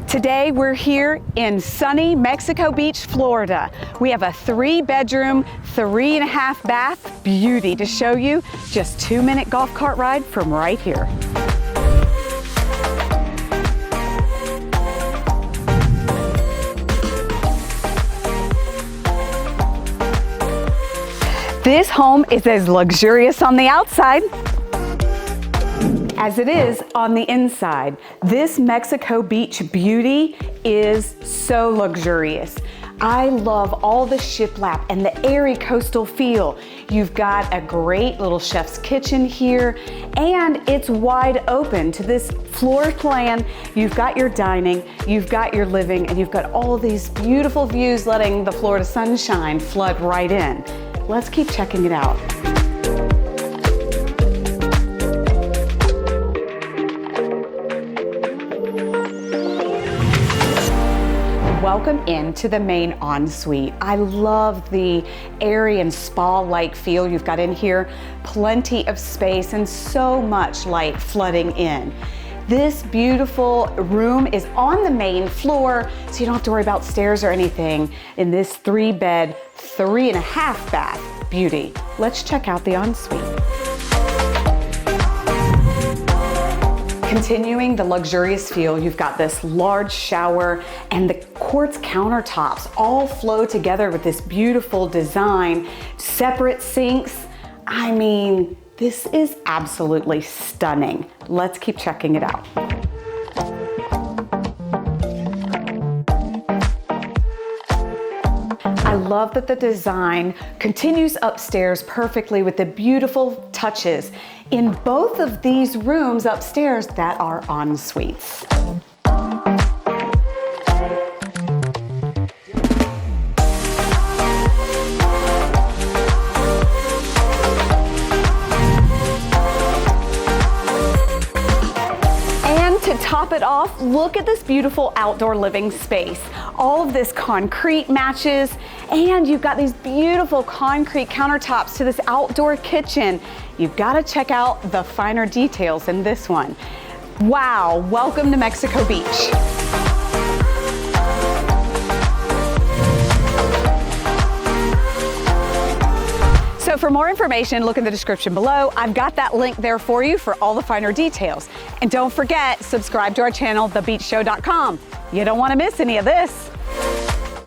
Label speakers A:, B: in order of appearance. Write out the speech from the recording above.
A: Today we're here in sunny Mexico Beach, Florida. We have a 3-bedroom, 3.5 bath beauty to show you. Just 2-minute golf cart ride from right here. This home is as luxurious on the outside as it is on the inside. This Mexico Beach beauty is so luxurious. I love all the shiplap and the airy coastal feel. You've got a great little chef's kitchen here, and it's wide open to this floor plan. You've got your dining, you've got your living, and you've got all of these beautiful views letting the Florida sunshine flood right in. Let's keep checking it out. Welcome into the main ensuite. I love the airy and spa-like feel you've got in here. Plenty of space and so much light flooding in. This beautiful room is on the main floor, so you don't have to worry about stairs or anything in this 3-bed, 3.5 bath beauty. Let's check out the ensuite. Continuing the luxurious feel, you've got this large shower and the quartz countertops all flow together with this beautiful design. Separate sinks. I mean, this is absolutely stunning. Let's keep checking it out. I love that the design continues upstairs perfectly with the beautiful touches in both of these rooms upstairs that are en suites. To top it off, look at this beautiful outdoor living space. All of this concrete matches, and you've got these beautiful concrete countertops to this outdoor kitchen. You've got to check out the finer details in this one. Wow, welcome to Mexico Beach. So for more information, look in the description below. I've got that link there for you for all the finer details. And don't forget, subscribe to our channel, thebeachshow.com. You don't want to miss any of this.